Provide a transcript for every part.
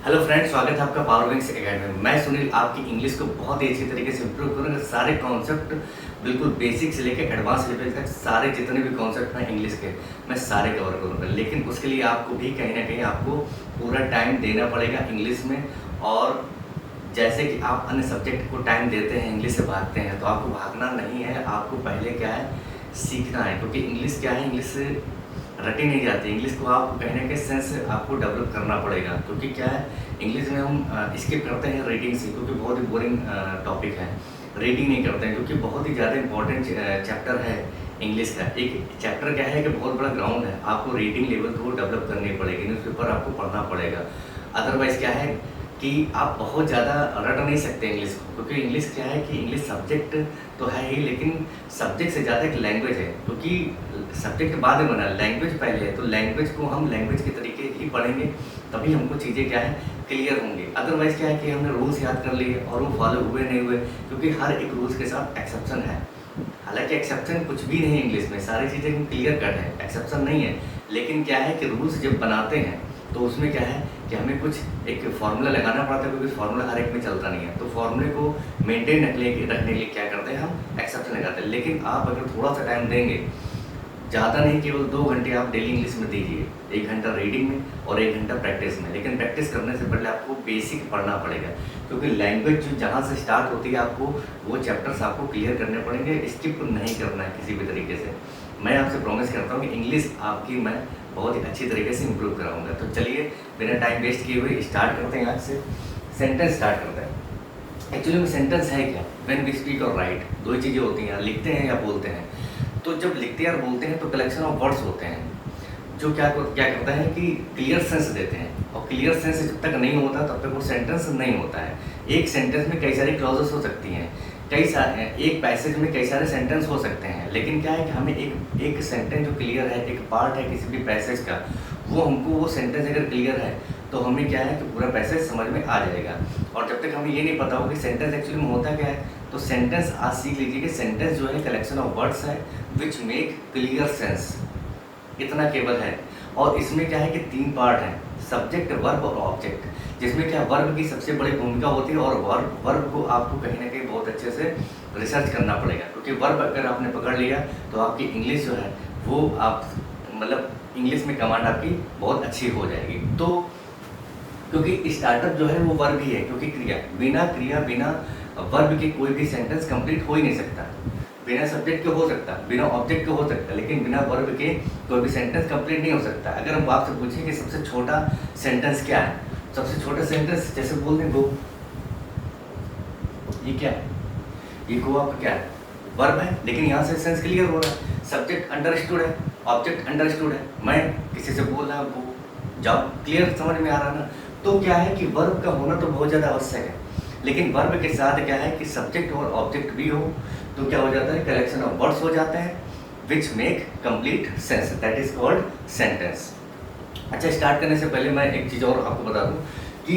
Hello friends, स्वागत है आपका पावर विंग्स एकेडमी में। मैं सुनील आपकी इंग्लिश को बहुत ही अच्छी तरीके से इंप्रूव करूँगा। सारे कॉन्सेप्ट बिल्कुल बेसिक से लेकर एडवांस लेवल तक सारे जितने भी कॉन्सेप्ट हैं इंग्लिश के मैं सारे कवर करूँगा। लेकिन उसके लिए आपको भी कहीं ना कहीं आपको पूरा टाइम देना पड़ेगा इंग्लिश में। और जैसे कि आप अन्य सब्जेक्ट को टाइम देते हैं, इंग्लिश से भागते हैं, तो आपको भागना नहीं है। आपको पहले क्या है, सीखना है। क्योंकि इंग्लिश क्या है, इंग्लिश रटी नहीं जाती। इंग्लिश को आप कहीं ना कहीं सेंस आपको डेवलप करना पड़ेगा। क्योंकि क्या है, इंग्लिश में हम स्किप करते हैं रीडिंग से, क्योंकि बहुत ही बोरिंग टॉपिक है। रीडिंग नहीं करते हैं क्योंकि बहुत ही ज़्यादा इंपॉर्टेंट चैप्टर है इंग्लिश का। एक चैप्टर क्या है कि बहुत बड़ा ग्राउंड है। आपको रीडिंग लेवल को डेवलप करनी पड़ेगी, न्यूज़पेपर आपको पढ़ना पड़ेगा। अदरवाइज़ क्या है कि आप बहुत ज़्यादा रट नहीं सकते इंग्लिश को। क्योंकि इंग्लिश क्या है कि इंग्लिश सब्जेक्ट तो है ही, लेकिन सब्जेक्ट से ज़्यादा एक लैंग्वेज है। क्योंकि सब्जेक्ट बाद में बना, लैंग्वेज पहले है। तो लैंग्वेज को हम लैंग्वेज के तरीके ही पढ़ेंगे, तभी हमको चीज़ें क्या है क्लियर होंगी। अदरवाइज़ क्या है कि हमने रूल्स याद कर लिए और वो फॉलो हुए नहीं हुए। क्योंकि हर एक रूल्स के साथ एक्सेप्शन है। हालांकि एक्सेप्शन कुछ भी नहीं है इंग्लिश में, सारी चीज़ें क्लियर कट है, एक्सेप्शन नहीं है। लेकिन क्या है कि रूल्स जब बनाते हैं तो उसमें क्या है कि हमें कुछ एक फार्मूला लगाना पड़ता है। क्योंकि फार्मूला हर एक में चलता नहीं है। तो फार्मूले को मेंटेन रखने के लिए क्या करते हैं, हम एक्सेप्शन लगाते हैं। लेकिन आप अगर थोड़ा सा टाइम देंगे, ज़्यादा नहीं, केवल 2 घंटे आप डेली इंग्लिश में दीजिए। 1 घंटा रीडिंग में और 1 घंटा प्रैक्टिस में। लेकिन प्रैक्टिस करने से पहले आपको बेसिक पढ़ना पड़ेगा। क्योंकि लैंग्वेज जो जहाँ से स्टार्ट होती है, आपको वो चैप्टर्स आपको क्लियर करने पड़ेंगे। स्किप नहीं करना है किसी भी तरीके से। मैं आपसे प्रॉमिस करता हूँ कि इंग्लिश आपकी मैं बहुत ही अच्छी तरीके से इंप्रूव कराऊंगा। तो चलिए बिना टाइम वेस्ट किए हुए स्टार्ट करते हैं। आज से सेंटेंस स्टार्ट करते हैं। एक्चुअली में सेंटेंस है क्या, व्हेन वी स्पीक और राइट, दो ही चीज़ें होती हैं, लिखते हैं या बोलते हैं। तो जब लिखते हैं और बोलते हैं तो कलेक्शन ऑफ वर्ड्स होते हैं जो क्या करता है कि क्लियर सेंस देते हैं। और क्लियर सेंस जब तक नहीं होता तब तक वो सेंटेंस नहीं होता है। एक सेंटेंस में कई सारी क्लॉजेस हो सकती हैं, कई सारे एक पैसेज में कई सारे सेंटेंस हो सकते हैं। लेकिन क्या है कि हमें एक सेंटेंस जो क्लियर है, एक पार्ट है किसी भी पैसेज का, वो सेंटेंस अगर क्लियर है तो हमें क्या है कि पूरा पैसेज समझ में आ जाएगा। और जब तक हमें ये नहीं पता हो कि सेंटेंस एक्चुअली में होता क्या है, तो सेंटेंस आज सीख लीजिए कि सेंटेंस जो है कलेक्शन ऑफ वर्ड्स है विच मेक क्लियर सेंस, इतना केवल है। और इसमें क्या है कि 3 पार्ट हैं, सब्जेक्ट, वर्ब और ऑब्जेक्ट। जिसमें क्या वर्ब की सबसे बड़ी भूमिका होती है। और वर्ब को आपको कहीं ना कहीं बहुत अच्छे से रिसर्च करना पड़ेगा। क्योंकि वर्ब अगर आपने पकड़ लिया तो आपकी इंग्लिश जो है वो आप मतलब इंग्लिश में कमांड आपकी बहुत अच्छी हो जाएगी। तो क्योंकि स्टार्टअप जो है वो वर्ब ही है। क्योंकि क्रिया बिना वर्ब के कोई भी सेंटेंस कंप्लीट हो ही नहीं सकता। बिना सब्जेक्ट के हो सकता, बिना ऑब्जेक्ट के हो सकता, लेकिन बिना वर्ब के कोई भी सेंटेंस कंप्लीट नहीं हो सकता। अगर हम आपसे पूछें कि सबसे छोटा सेंटेंस क्या है, सबसे छोटा सेंटेंस जैसे बोल दें गो, ये क्या है, ये गो आपका क्या है, वर्ब है। लेकिन यहाँ से सेंस क्लियर हो रहा है, सब्जेक्ट अंडरस्टूड है, ऑब्जेक्ट अंडरस्टूड है। मैं किसी से बोल रहा हूँ जाओ, क्लियर समझ में आ रहा ना। तो क्या है कि वर्ब का होना तो बहुत ज़्यादा आवश्यक है। लेकिन वर्ब के साथ क्या है कि सब्जेक्ट और ऑब्जेक्ट भी हो तो क्या हो जाता है, कलेक्शन ऑफ वर्ड्स हो जाते हैं which make complete sense, that is called sentence. अच्छा, स्टार्ट करने से पहले मैं एक चीज़ और आपको बता दूं कि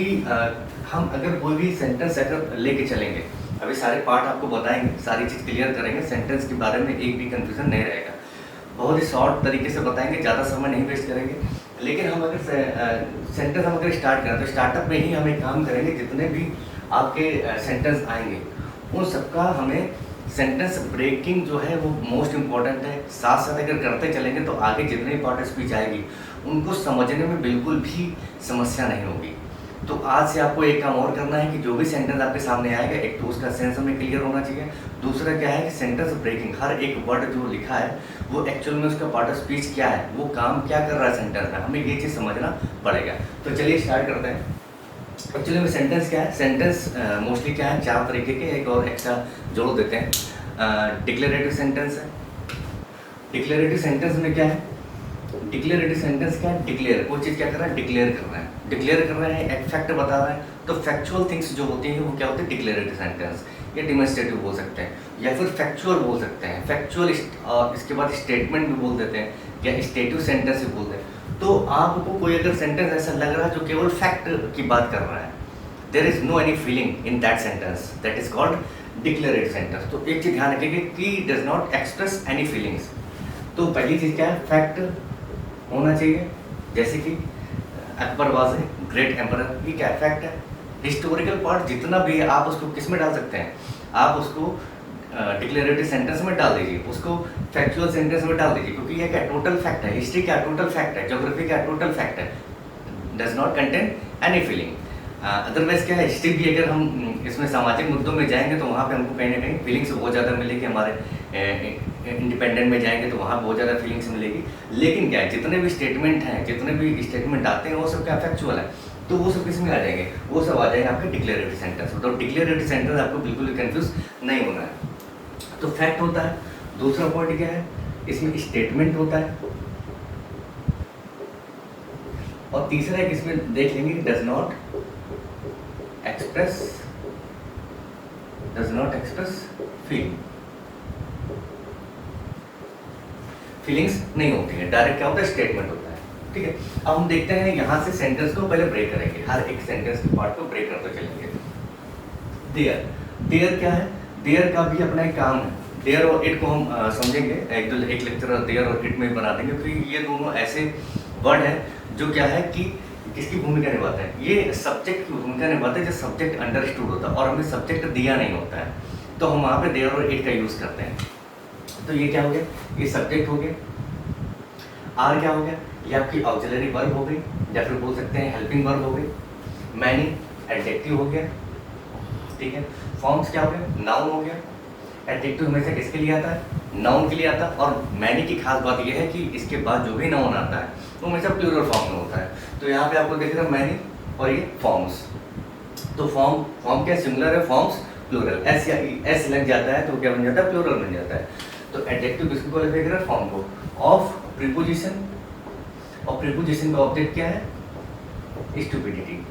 हम अगर कोई भी सेंटेंस अगर लेके चलेंगे, अभी सारे पार्ट आपको बताएंगे, सारी चीज़ क्लियर करेंगे, सेंटेंस के बारे में एक भी कंफ्यूजन नहीं रहेगा। बहुत ही शॉर्ट तरीके से बताएंगे, ज़्यादा समय नहीं वेस्ट करेंगे। लेकिन हम अगर सेंटेंस हम अगर स्टार्ट करें तो स्टार्टअप में ही हम एक काम करेंगे, जितने भी आपके सेंटेंस आएंगे उन सबका हमें सेंटेंस ब्रेकिंग जो है वो मोस्ट इम्पॉर्टेंट है। साथ साथ अगर करते चलेंगे तो आगे जितने भी पार्ट स्पीच आएगी उनको समझने में बिल्कुल भी समस्या नहीं होगी। तो आज से आपको एक काम और करना है कि जो भी सेंटेंस आपके सामने आएगा, एक तो उसका सेंस हमें क्लियर होना चाहिए। दूसरा क्या है कि सेंटेंस ब्रेकिंग, हर एक वर्ड जो लिखा है वो एक्चुअल में उसका पार्ट ऑफ स्पीच क्या है, वो काम क्या कर रहा है सेंटेंस में, हमें ये चीज़ समझना पड़ेगा। तो चलिए स्टार्ट करते हैं। एक्चुअली में सेंटेंस क्या है, सेंटेंस मोस्टली क्या है, 4 तरीके के, एक और एक्स्ट्रा जोड़ देते हैं। डिक्लेरेटिव सेंटेंस है। डिक्लेरेटिव सेंटेंस में क्या है, डिक्लेरेटिव सेंटेंस क्या है, डिक्लेयर, कोई चीज़ क्या कर रहा है, डिक्लेयर कर रहा है। डिक्लेयर कर रहा है, एक फैक्ट बता रहा है। तो फैक्चुअल थिंग्स जो होती हैं वो क्या होते हैं, डिक्लेरेटिव सेंटेंस। या डिमॉन्स्ट्रेटिव बोल सकते हैं या फिर फैक्चुअल बोल सकते हैं। फैक्चुअल और इसके बाद स्टेटमेंट भी बोल देते हैं या स्टेटिव सेंटेंस भी बोलते हैं। तो आपको कोई अगर सेंटेंस ऐसा लग रहा है जो केवल फैक्ट की बात कर रहा है, there is no any feeling in that sentence, that is called declarative sentence. तो एक चीज़ ध्यान रखिए कि does not express any feelings. तो पहली चीज़ क्या है, फैक्ट होना चाहिए। जैसे कि Akbar was a great emperor, ये क्या फैक्ट है। हिस्टोरिकल पार्ट जितना भी है आप उसको किस में डाल सकते हैं, आप उसको डिक्लेरेटिव सेंटेंस में डाल दीजिए, उसको फैक्चुअल सेंटेंस में डाल दीजिए, क्योंकि ये क्या टोटल फैक्ट है, हिस्ट्री क्या टोटल फैक्ट है, ज्योग्राफी क्या टोटल फैक्ट है, does not contain any feeling. Otherwise क्या है, हिस्ट्री भी अगर हम इसमें सामाजिक मुद्दों में जाएंगे तो वहाँ पे हमको कहीं ना कहीं फीलिंग्स बहुत ज़्यादा मिलेगी, हमारे इंडिपेंडेंट में जाएंगे तो वहाँ बहुत ज़्यादा फीलिंग्स मिलेगी। लेकिन क्या है, जितने भी स्टेटमेंट हैं, जितने भी स्टेटमेंट आते हैं वो सब क्या फैक्चुअल है, तो वो सब किस में आ जाएंगे, वो सब आ जाएंगे आपके डिक्लेरेटिव सेंटेंस में। तो डिक्लेरेटिव सेंटेंस आपको बिल्कुल कंफ्यूज नहीं होना है। तो फैक्ट होता है। दूसरा पॉइंट क्या है, इसमें स्टेटमेंट होता है, और तीसरा एक इसमें देख लेंगे डज नॉट एक्सप्रेस फीलिंग्स नहीं होती है, डायरेक्ट क्या होता है, स्टेटमेंट होता है। ठीक है, अब हम देखते हैं यहाँ से सेंटेंस को पहले ब्रेक करेंगे, हर एक सेंटेंस के पार्ट को ब्रेक करते चलेंगे। देयर क्या है, देयर का भी अपना एक काम है। देयर और इट को हम समझेंगे, एक लेक्चर देयर और इट में बना देंगे, क्योंकि ये दोनों ऐसे वर्ड हैं जो क्या है कि किसकी भूमिका निभाते हैं, ये सब्जेक्ट की भूमिका निभाते हैं, जो सब्जेक्ट अंडरस्टूड होता है और हमें सब्जेक्ट दिया नहीं होता है, तो हम वहाँ पे देयर और इट का यूज़ करते हैं। तो ये क्या हो गया, ये सब्जेक्ट हो गया। आर क्या हो गया, ये आपकी ऑक्सिलरी वर्ब हो गई, या फिर बोल सकते हैं हेल्पिंग वर्ब हो गई। मैनी एडजेक्टिव हो गया। ठीक है, फॉर्म्स क्या हो गया, नाउन हो गया। एडजेक्टिव हमेशा किसके लिए आता है, नाउन के लिए आता है, और मैनी की खास बात यह है कि इसके बाद जो भी नाउन आता है वो हमेशा प्लूरल फॉर्म में होता है। तो यहाँ पे आपको देख रहे हैं मैनी और ये फॉर्म्स। तो फॉर्म क्या सिंगुलर है, फॉर्म्स प्लूरल, एस या एस लग जाता है तो क्या बन जाता है, प्लूरल बन जाता है। तो एडजेक्टिव किसको क्वालिफाई कर रहा है, फॉर्म को। ऑफ प्रीपोजिशन, और प्रीपोजिशन का ऑब्जेक्ट क्या है, स्टुपिडिटी।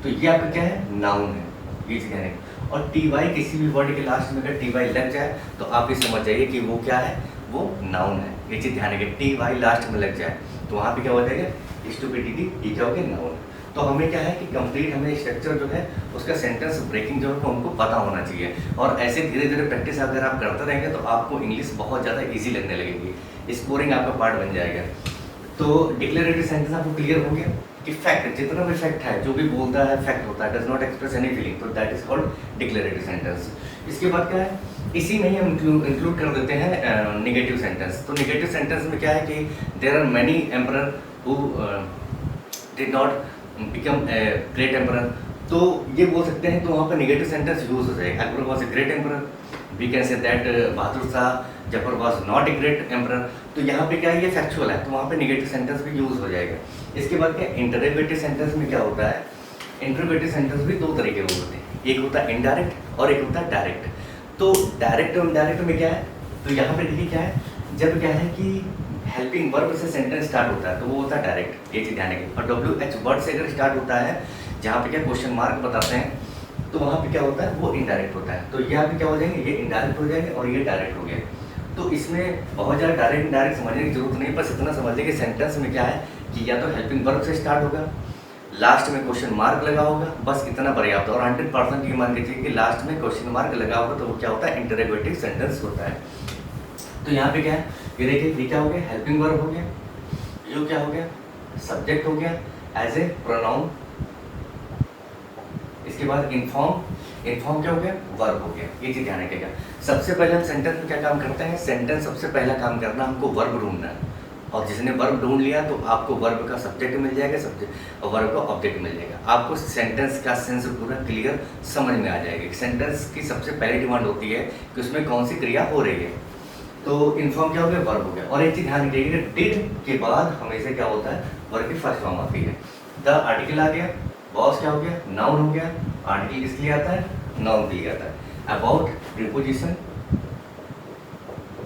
तो ये आपका क्या है, नाउन है, ये चीज़ है। और टी वाई किसी भी वर्ड के लास्ट में अगर टी वाई लग जाए तो आप ये समझ जाइए कि वो क्या है, वो नाउन है। ये चीज़ ध्यान रखिए, टी वाई लास्ट में लग जाए तो वहाँ पे क्या हो जाएगा, स्टुपिडिटी, ये क्या हो गया, नाउन। तो हमें क्या है कि कंप्लीट हमें स्ट्रक्चर जो है उसका सेंटेंस ब्रेकिंग जो है वो हमको पता होना चाहिए, और ऐसे धीरे धीरे प्रैक्टिस अगर आप करते रहेंगे तो आपको इंग्लिश बहुत ज़्यादा ईजी लगने लगेगी, स्कोरिंग आपका पार्ट बन जाएगा। तो डिक्लेरेटिव सेंटेंस आपको क्लियर हो गया कि फैक्ट, जितना भी फैक्ट है, जो भी बोलता है फैक्ट होता है, does not express any feeling, तो that is called declarative sentence. इसके बाद क्या है, इसी में ही हम इंक्लूड कर देते हैं नेगेटिव सेंटेंस। तो नेगेटिव सेंटेंस में क्या है कि there are many emperor who did not become a great emperor, तो ये बोल सकते हैं, तो वहाँ पर नेगेटिव सेंटेंस यूज हो जाएगा। Akbar was a great emperor, we can say that Bahadur Shah Zafar was not a great emperor. तो यहाँ पे क्या है, ये फैक्चुअल है, तो वहाँ पे नेगेटिव सेंटेंस भी यूज हो जाएगा। इसके बाद क्या, इंटरोगेटिव सेंटेंस में क्या होता है, इंटरोगेटिव सेंटेंस भी दो तरीके के होते हैं, एक होता है इनडायरेक्ट और एक होता है डायरेक्ट। तो डायरेक्ट और इनडायरेक्ट में क्या है, तो यहाँ पे देखिए क्या है, जब क्या है कि हेल्पिंग वर्ब से सेंटेंस स्टार्ट होता है तो वो होता है डायरेक्ट, ये चीज़ ध्यान रखिए। और WH वर्ड से अगर स्टार्ट होता है, जहाँ पे क्या क्वेश्चन मार्क बताते हैं, तो वहाँ पे क्या होता है, वो इनडायरेक्ट होता है। तो यहाँ पे क्या हो जाएंगे, ये इनडायरेक्ट हो जाएंगे और ये डायरेक्ट हो गया। तो इसमें बहुत ज़्यादा डायरेक्ट इनडायरेक्ट समझने की जरूरत नहीं, बस इतना समझ लें कि सेंटेंस में क्या है कि या तो हेल्पिंग वर्ब से स्टार्ट होगा, लास्ट में क्वेश्चन मार्क लगा होगा, बस इतना पर्याप्त है। और 100% ये मान लीजिए कि लास्ट में क्वेश्चन मार्क लगा होगा तो वो क्या होता है, इंटरोगेटिव सेंटेंस होता है। तो यहाँ पे क्या है, ये देखिए, ये क्या हो गया, हेल्पिंग वर्ब हो गया, यू क्या हो गया, सब्जेक्ट हो गया एज ए प्रोनाउन। इसके बाद इन्फॉर्म क्या हो गया, वर्ब हो गया, ये चीज ध्यान रखिएगा। सबसे पहले हम सेंटेंस में क्या काम करते हैं, सेंटेंस सबसे पहला काम करना हमको वर्ब ढूंढना है, और जिसने वर्ब ढूंढ लिया तो आपको वर्ब का सब्जेक्ट मिल जाएगा, सब्जेक्ट और वर्ब का ऑब्जेक्ट मिल जाएगा। आपको सेंटेंस का सेंस पूरा क्लियर समझ में आ जाएगा। सेंटेंस की सबसे पहली डिमांड होती है कि उसमें कौन सी क्रिया हो रही है। तो इन्फॉर्म क्या हो गया, वर्ब हो गया। और एक चीज ध्यान रखिएगा, डिड के बाद हमेशा क्या होता है, वर्ब की फर्स्ट फॉर्म आती है। द आर्टिकल आ गया, वॉज क्या हो गया, नाउन हो गया, आर्टिकल किस लिए आता है, नाउन के लिए आता है। अबाउट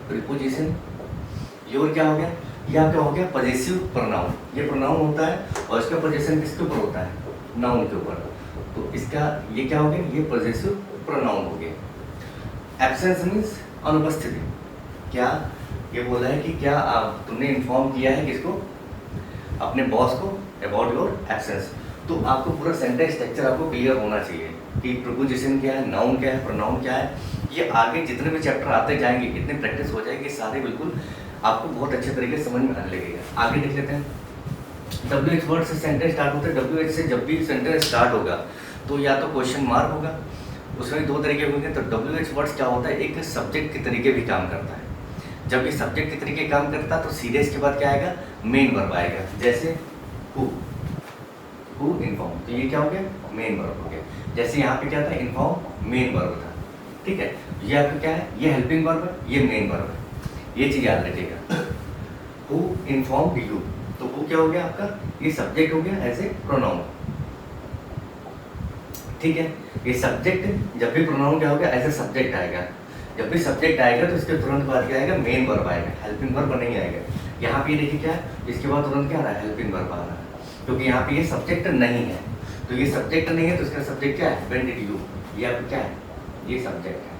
प्रीपोजिशन, योर क्या हो गया, यह क्या हो गया, पजेसिव प्रोनाउन, ये प्रोनाउन होता है और इसका पोजीशन किसके ऊपर होता है, नाउन के ऊपर। तो इसका ये क्या हो गया, ये पजेसिव प्रोनाउन हो गया। एब्सेंस मीन्स अनुपस्थिति, क्या ये बोला है कि क्या तुमने इन्फॉर्म किया है किसको, अपने बॉस को, अबाउट योर एब्सेंस। तो आपको पूरा सेंटेंस स्ट्रक्चर आपको क्लियर होना चाहिए कि प्रीपोजिशन क्या है, नाउन क्या है, प्रोनाउन क्या है। ये आगे जितने भी चैप्टर आते जाएंगे, इतनी प्रैक्टिस हो जाएगी, सारे बिल्कुल आपको बहुत अच्छे तरीके से समझ में आने लगेगा। आगे देख लेते हैं। WH वर्ड से सेंटेंस स्टार्ट होता है, WH से जब भी सेंटेंस स्टार्ट होगा तो या तो क्वेश्चन मार्क होगा, उसमें दो तरीके होंगे। तो WH वर्ड्स क्या होता है, एक सब्जेक्ट के तरीके भी काम करता है। जब ये सब्जेक्ट के तरीके काम करता है तो सीधे इसके बाद क्या आएगा, मेन वर्ब आएगा। जैसे हु इन्फॉर्म, तो ये क्या हो गया, मेन वर्ब हो गया। जैसे यहाँ पे क्या था, इन्फॉर्म मेन वर्ब था, ठीक है। ये आपका क्या है, ये हेल्पिंग वर्ब है, ये मेन वर्ब है, ये चीज याद रखिएगा। हु इन्फॉर्म यू, तो वो क्या हो गया आपका, ये सब्जेक्ट हो गया एज ए प्रोनाउन, ठीक है। ये सब्जेक्ट जब भी प्रोनाउन क्या हो गया, एज ए सब्जेक्ट आएगा। जब भी सब्जेक्ट आएगा तो इसके तुरंत बाद क्या आएगा, मेन वर्ब आएगा, हेल्पिंग वर्ब नहीं आएगा। यहाँ पे देखिए क्या है, इसके बाद तुरंत क्या आ रहा है, हेल्पिंग वर्ब आ रहा है, क्योंकि यहाँ पे ये सब्जेक्ट नहीं है। तो ये सब्जेक्ट नहीं है तो इसका सब्जेक्ट क्या है, व्हेन डिड यू, ये आपका क्या है, ये सब्जेक्ट है।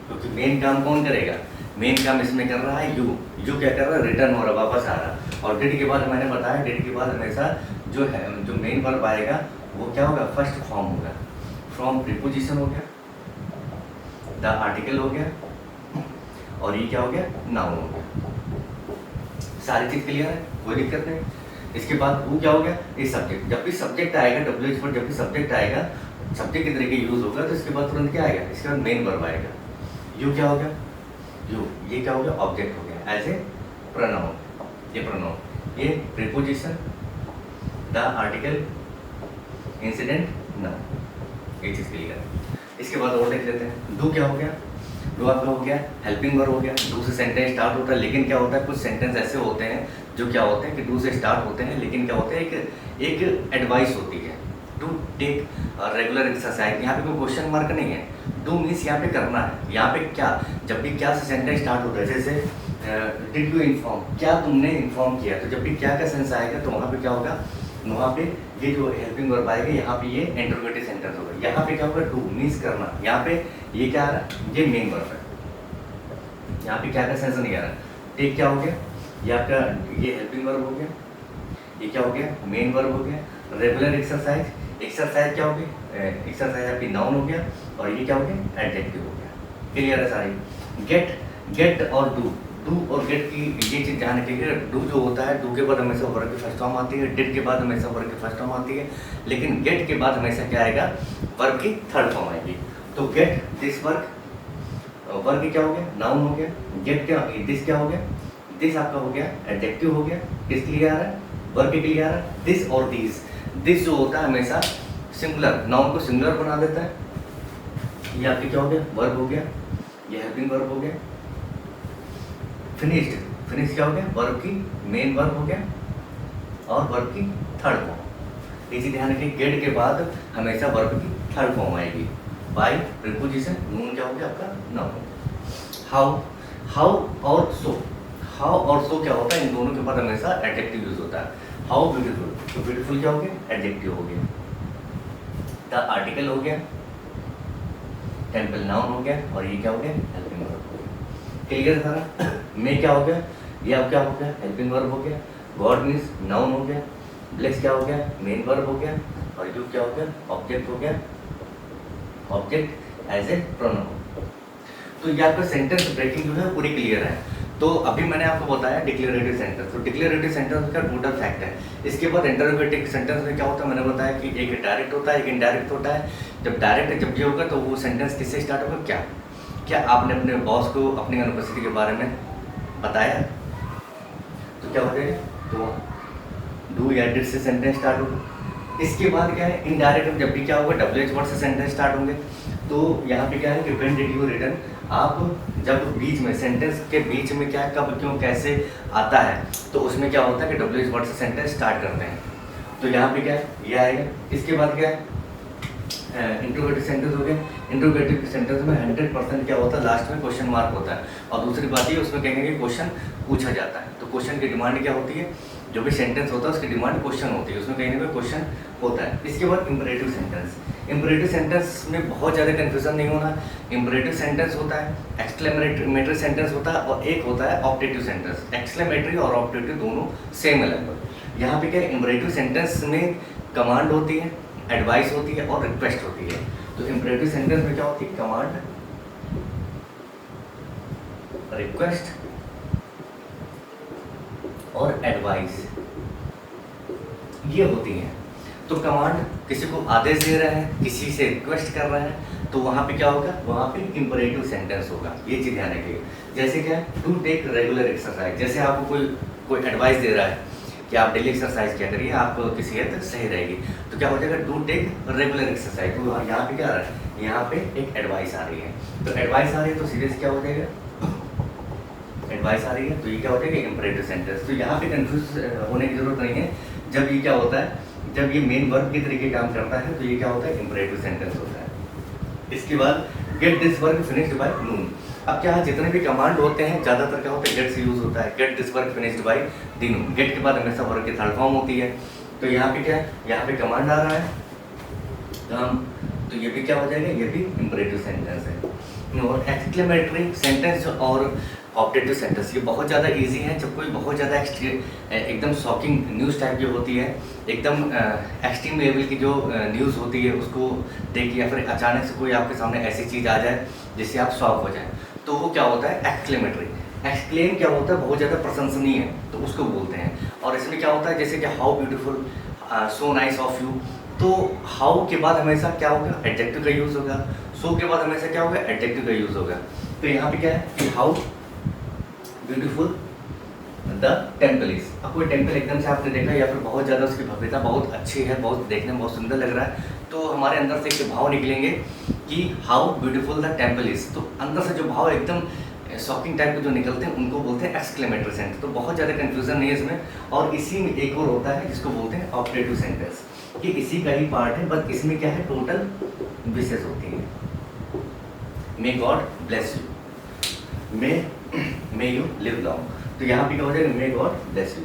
क्योंकि मेन काम कौन करेगा, मेन काम इसमें कर रहा है यू क्या कर रहा है, रिटर्न हो रहा, वापस आ रहा। और डिड के बाद मैंने बताया, डिड के बाद हमेशा जो है, जो मेन वर्ब आएगा वो क्या होगा, फर्स्ट फॉर्म होगा। फ्रॉम प्रीपोजिशन हो गया, द आर्टिकल हो गया, और ये क्या हो गया, नाउन हो गया। सारी चीज क्लियर है, कोई दिक्कत नहीं। इसके बाद वो क्या हो गया, ये सब्जेक्ट। जब भी सब्जेक्ट आएगा, WH पर जब भी सब्जेक्ट आएगा, सब्जेक्ट के तरीके यूज होगा, तो इसके बाद तुरंत क्या आएगा, इसके बाद मेन वर्ब आएगा। यू क्या हो गया, यू, ये क्या हो गया, ऑब्जेक्ट हो गया एज ए प्रोनाउन, ये प्रोनाउन, ये preposition, the article, incident, noun, ये चीज क्लियर है। इसके बाद और देख लेते हैं। डू क्या हो गया, डू आपका हो गया हेल्पिंग वर्ब हो गया। डू से सेंटेंस स्टार्ट होता है, लेकिन क्या होता है, कुछ सेंटेंस ऐसे होते हैं जो क्या होते हैं कि डू से स्टार्ट होते हैं, लेकिन क्या होते हैं, एक एडवाइस होती है, टू टेक रेगुलर एक्सरसाइज। यहाँ पे कोई क्वेश्चन मार्क नहीं है, डू मीन्स यहाँ पे करना है। यहाँ पे क्या, जब भी क्या से सेंटेंस स्टार्ट होता है, जैसे डिड यू इन्फॉर्म, क्या तुमने इन्फॉर्म किया, तो जब भी क्या का सेंस आएगा तो वहाँ पे क्या होगा, वहाँ पे ये जो हेल्पिंग वर्ब आएगा, यहाँ पे ये इंटरोगेटिव सेंटेंस होगा। यहाँ पे क्या होगा, डू मीन्स करना, यहाँ पे ये क्या आ रहा है, ये मेन वर्ब है, यहाँ पे क्या का सेंस नहीं आ रहा। टेक क्या हो गया, ये आपका ये हेल्पिंग वर्ब हो गया, ये क्या हो गया, मेन वर्ब हो गया। रेगुलर एक्सरसाइज, एक्सरसाइज क्या हो गया, एक्सरसाइज आपकी नाउन हो गया, और ये क्या हो गया, एडजेक्टिव हो गया। क्लियर है सारी। गेट और डू और गेट की ये चीज़ ध्यान रखिएगा। डू जो होता है, डू के बाद हमेशा वर्ब की फर्स्ट फॉर्म आती है, डिड के बाद हमेशा वर्ब की फर्स्ट फॉर्म आती है, लेकिन गेट के बाद हमेशा क्या आएगा, वर्ब की थर्ड फॉर्म आएगी। तो गेट दिस वर्क, वर्ब क्या हो गया, नाउन हो गया। गेट क्या, दिस क्या हो गया, दिस आपका हो गया एडजेक्टिव हो गया। किस के लिए आ रहा है, वर्ब के लिए आ रहा है। दिस और दीज, दिस जो होता है हमेशा सिंगुलर, नाउन को सिंगुलर बना देता है। ये आपके क्या हो गया, वर्ब हो गया, ये हेल्पिंग वर्ब हो गया। फिनिश क्या हो गया, वर्ब की मेन वर्ब हो गया, और वर्ब की थर्ड फॉर्म। इसी ध्यान रखिए, गेट के बाद हमेशा वर्ब की थर्ड फॉर्म आएगी, बाय प्रीपोजिशन। नून क्या हो गया आपका, नाउन। हाउ और सो क्या होता है, इन दोनों के बाद हमेशा एडजेक्टिव यूज होता है। हाउ ब्यूटीफुल, तो ब्यूटीफुल क्या हो गया, एडजेक्टिव हो गया। द आर्टिकल हो गया, टेम्पल नाउन हो गया, और ये क्या हो गया, हेल्पिंग वर्ब हो गया। क्लियर सारा। में क्या हो गया, ये अब क्या हो गया, हेल्पिंग वर्ब हो गया। गॉड मीन्स नाउन हो गया। ब्लेस क्या हो गया, मेन वर्ब हो गया, और यू क्या हो गया, ऑब्जेक्ट हो गया, ऑब्जेक्ट एज ए प्रोनाउन। तो ये आपका सेंटेंस ब्रेकिंग जो है पूरी क्लियर है। तो अभी मैंने आपको बताया डिक्लेरेटिव सेंटेंस। तो डिक्लेरेटिव सेंटेंस का टोटल फैक्ट है। इसके बाद इंटरोगेटिव सेंटेंस में क्या होता है, मैंने बताया कि एक डायरेक्ट होता है, एक इनडायरेक्ट होता है। जब डायरेक्ट जब ये होगा तो वो सेंटेंस किससे स्टार्ट होगा, क्या आपने अपने बॉस को अपनी अनुपस्थिति के बारे में बताया, तो क्या हो जाएगा, तो डू या डिड से सेंटेंस स्टार्ट होगा। इसके बाद क्या है, इनडायरेक्ट जब भी क्या होगा, WH वर्ड से सेंटेंस स्टार्ट होंगे। तो यहाँ पे क्या है कि व्हेन डिड यू रिटर्न, आप जब बीच में सेंटेंस के बीच में क्या कब क्यों कैसे आता है, तो उसमें क्या होता है कि WH वर्ड से सेंटेंस स्टार्ट करते हैं। तो यहाँ पे क्या है, ये आएगा। इसके बाद क्या है, इंट्रोगेटिव सेंटेंस हो गया। इंट्रोगेटिव सेंटेंस में 100% क्या होता है, लास्ट में क्वेश्चन मार्क होता है। और दूसरी बात ये, उसमें कहेंगे कि क्वेश्चन पूछा जाता है। तो क्वेश्चन की डिमांड क्या होती है, जो भी सेंटेंस होता है उसकी डिमांड क्वेश्चन होती है, उसमें कहीं ना कहीं क्वेश्चन होता है। इसके बाद इंपरेटिव सेंटेंस। इंपरेटिव सेंटेंस में बहुत ज़्यादा कन्फ्यूजन नहीं होना। इंपरेटिव सेंटेंस होता है, एक्सक्लेमेटरी सेंटेंस होता है, और एक होता है ऑप्टेटिव सेंटेंस। एक्सक्लेमेटरी और ऑप्टेटिव दोनों सेम है लगभग। यहाँ पे क्या है, इंपरेटिव सेंटेंस में कमांड होती है, एडवाइस होती है, और रिक्वेस्ट होती है। तो इंपरेटिव सेंटेंस में क्या होती है, कमांड, रिक्वेस्ट और एडवाइस। ये होती हैं। तो कमांड किसी को आदेश दे रहा है, किसी से रिक्वेस्ट कर रहा है, तो वहाँ पे क्या होगा, वहाँ पे इंपरेटिव सेंटेंस होगा। ये चीज़ ध्यान रखिए। जैसे क्या है, टू टेक रेगुलर एक्सरसाइज, जैसे आपको कोई एडवाइस दे रहा है कि आप डेली एक्सरसाइज क्या करिए, आपकी सेहत सही रहेगी, तो क्या हो जाएगा, डू टेक रेगुलर एक्सरसाइज। तो यहाँ पे क्या आ रहा है, यहाँ पे एक एडवाइस आ रही है। तो एडवाइस आ रही है तो सीधे से क्या हो जाएगा, एडवाइस आ रही है, तो ये क्या हो जाएगा, इंपरेटिव सेंटेंस। तो यहाँ पे कंफ्यूज होने की जरूरत नहीं है। जब ये क्या होता है, जब ये मेन वर्ब के तरीके काम करता है तो ये क्या होता है, इंपरेटिव सेंटेंस होता है। इसके बाद gate this work finished by noon. अब क्या है, जितने भी कमांड होते हैं ज़्यादातर क्या होता है, गेट से यूज होता है। Get this work finished by the noon, get के बाद हमेशा वर्क की थर्ड फॉर्म होती है। तो यहाँ पे क्या है, यहाँ पे कमांड आ रहा है काम, तो ये भी क्या हो जाएगा, ये भी इंपरेटिव सेंटेंस है। और एक्सक्लेमेटरी सेंटेंस और ऑब्जेक्टिव सेंटेंस, ये बहुत ज़्यादा इजी है। जब कोई बहुत ज़्यादा एकदम शॉकिंग न्यूज़ टाइप की होती है, एकदम एक्सट्रीम लेवल की जो न्यूज़ होती है उसको देखिए, या फिर अचानक से कोई आपके सामने ऐसी चीज़ आ जाए जिससे आप शॉक हो जाए, तो वो क्या होता है, एक्सक्लेमेटरी। एक्सक्लेम क्या होता है, बहुत ज़्यादा प्रशंसनीय है, तो उसको बोलते हैं। और इसमें क्या होता है, जैसे कि how beautiful, so nice of you, तो हाउ के बाद हमेशा क्या होगा, एडजेक्टिव का यूज़ होगा। सो के बाद हमेशा क्या होगा, एडजेक्टिव का यूज़ होगा। तो यहाँ पे क्या है कि how beautiful the temple is. अब कोई टेम्पल एकदम से आपने देखा या फिर बहुत ज़्यादा उसकी भव्यता बहुत अच्छी है, बहुत देखने में बहुत सुंदर लग रहा है, तो हमारे अंदर से एक भाव निकलेंगे कि how beautiful the temple is. तो अंदर से जो भाव एकदम शॉकिंग टाइप के जो निकलते हैं उनको बोलते हैं एक्सक्लेमेटरी सेंटेंस। तो बहुत ज़्यादा कंफ्यूजन नहीं है इसमें। और इसी में एक और होता है जिसको बोलते हैं ऑपरेटिव सेंटेंस, कि इसी का ही पार्ट है, बट इसमें क्या है, टोटल विशेष होती है। May God bless you, may you live long, तो यहाँ पे क्या हो जाएगा, मे गॉड ब्लेस यू।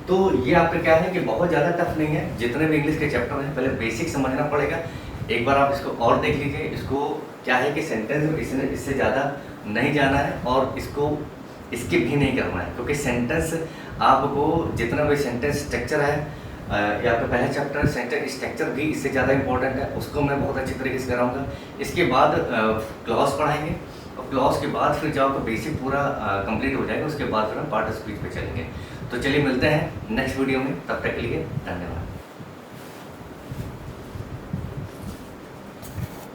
तो ये आपका क्या है कि बहुत ज़्यादा टफ नहीं है। जितने भी इंग्लिश के चैप्टर हैं पहले बेसिक समझना पड़ेगा। एक बार आप इसको और देख लीजिए। इसको क्या है कि सेंटेंस में इससे ज़्यादा नहीं जाना है और इसको स्किप भी नहीं करना है, क्योंकि सेंटेंस आपको जितना भी सेंटेंस स्ट्रक्चर है या फिर पहला चैप्टर सेंटेंस स्ट्रक्चर भी इससे ज़्यादा इंपॉर्टेंट है, उसको मैं बहुत अच्छी तरीके से कराऊंगा। इसके बाद क्लॉज पढ़ाएंगे और क्लॉज के बाद फिर जब आपका बेसिक पूरा कंप्लीट हो जाएगा उसके बाद फिर हम पार्ट ऑफ स्पीच पे चलेंगे। तो चलिए मिलते हैं नेक्स्ट वीडियो में, तब तक के लिए धन्यवाद।